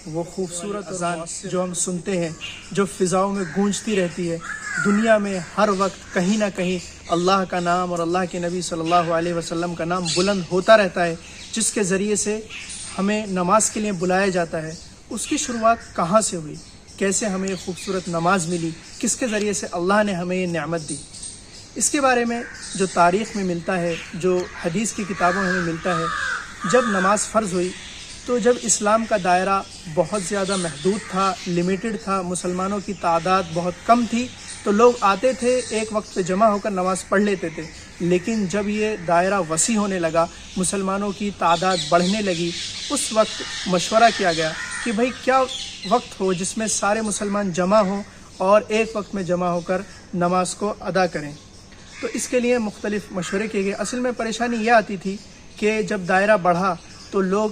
وہ خوبصورت اذان جو ہم سنتے ہیں، جو فضاؤں میں گونجتی رہتی ہے، دنیا میں ہر وقت کہیں نہ کہیں اللہ کا نام اور اللہ کے نبی صلی اللہ علیہ وسلم کا نام بلند ہوتا رہتا ہے، جس کے ذریعے سے ہمیں نماز کے لیے بلایا جاتا ہے، اس کی شروعات کہاں سے ہوئی؟ کیسے ہمیں یہ خوبصورت نماز ملی؟ کس کے ذریعے سے اللہ نے ہمیں یہ نعمت دی؟ اس کے بارے میں جو تاریخ میں ملتا ہے، جو حدیث کی کتابوں میں ہمیں ملتا ہے، جب نماز فرض ہوئی تو جب اسلام کا دائرہ بہت زیادہ محدود تھا، لیمیٹڈ تھا، مسلمانوں کی تعداد بہت کم تھی، تو لوگ آتے تھے ایک وقت پہ جمع ہو کر نماز پڑھ لیتے تھے۔ لیکن جب یہ دائرہ وسیع ہونے لگا، مسلمانوں کی تعداد بڑھنے لگی، اس وقت مشورہ کیا گیا کہ بھئی کیا وقت ہو جس میں سارے مسلمان جمع ہوں اور ایک وقت میں جمع ہو کر نماز کو ادا کریں۔ تو اس کے لیے مختلف مشورے کیے گئے۔ اصل میں پریشانی یہ آتی تھی کہ جب دائرہ بڑھا تو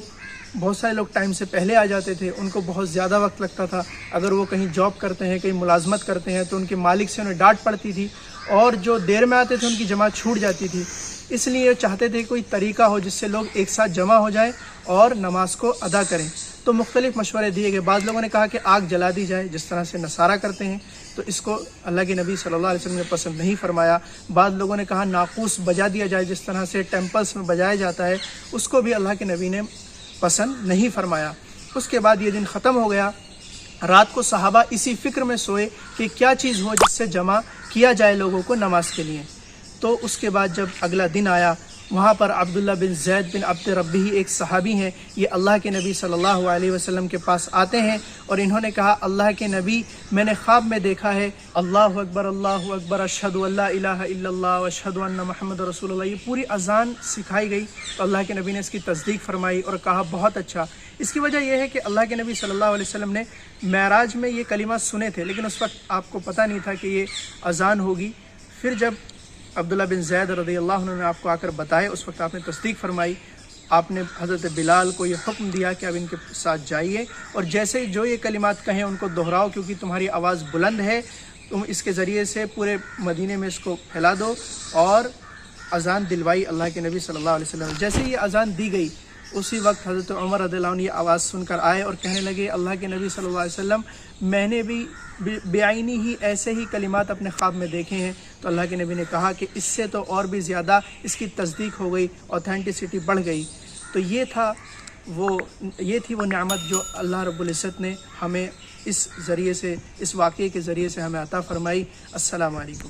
بہت سارے لوگ ٹائم سے پہلے آ جاتے تھے، ان کو بہت زیادہ وقت لگتا تھا۔ اگر وہ کہیں جاب کرتے ہیں، کہیں ملازمت کرتے ہیں تو ان کے مالک سے انہیں ڈانٹ پڑتی تھی، اور جو دیر میں آتے تھے ان کی جماعت چھوٹ جاتی تھی۔ اس لیے چاہتے تھے کوئی طریقہ ہو جس سے لوگ ایک ساتھ جمع ہو جائیں اور نماز کو ادا کریں۔ تو مختلف مشورے دیے گئے۔ بعض لوگوں نے کہا کہ آگ جلا دی جائے، جس طرح سے نصارہ کرتے ہیں، تو اس کو اللہ کے نبی صلی اللہ علیہ وسلم نے پسند نہیں فرمایا۔ بعض لوگوں نے کہا ناقوس بجا دیا جائے، جس طرح سے ٹیمپلز میں بجایا جاتا ہے، اس کو بھی اللہ کے نبی نے پسند نہیں فرمایا۔ اس کے بعد یہ دن ختم ہو گیا۔ رات کو صحابہ اسی فکر میں سوئے کہ کیا چیز ہو جس سے جمع کیا جائے لوگوں کو نماز کے لیے۔ تو اس کے بعد جب اگلا دن آیا، وہاں پر عبداللہ بن زید بن عبد ربی ایک صحابی ہیں، یہ اللہ کے نبی صلی اللہ علیہ وسلم کے پاس آتے ہیں اور انہوں نے کہا اللہ کے نبی، میں نے خواب میں دیکھا ہے اللہ اکبر اشہد ان لا الہ الا اللہ واشہد ان محمد رسول اللہ، یہ پوری اذان سکھائی گئی۔ تو اللہ کے نبی نے اس کی تصدیق فرمائی اور کہا بہت اچھا۔ اس کی وجہ یہ ہے کہ اللہ کے نبی صلی اللہ علیہ وسلم نے معراج میں یہ کلمات سنے تھے، لیکن اس وقت آپ کو پتہ نہیں تھا کہ یہ اذان ہوگی۔ پھر جب عبداللہ بن زید رضی اللہ عنہ نے آپ کو آ کر بتائے، اس وقت آپ نے تصدیق فرمائی۔ آپ نے حضرت بلال کو یہ حکم دیا کہ اب ان کے ساتھ جائیے اور جیسے جو یہ کلمات کہیں ان کو دہراؤ، کیونکہ تمہاری آواز بلند ہے، تم اس کے ذریعے سے پورے مدینے میں اس کو پھیلا دو، اور اذان دلوائی اللہ کے نبی صلی اللہ علیہ وسلم۔ جیسے یہ اذان دی گئی، اسی وقت حضرت عمر رضی اللہ عنہ یہ آواز سن کر آئے اور کہنے لگے اللہ کے نبی صلی اللہ علیہ وسلم، میں نے بھی بعینی ہی ایسے ہی کلمات اپنے خواب میں دیکھے ہیں۔ تو اللہ کے نبی نے کہا کہ اس سے تو اور بھی زیادہ اس کی تصدیق ہو گئی، اوتھینٹسٹی بڑھ گئی۔ تو یہ تھی وہ نعمت جو اللہ رب العزت نے ہمیں اس ذریعے سے، اس واقعے کے ذریعے سے ہمیں عطا فرمائی۔ السلام علیکم۔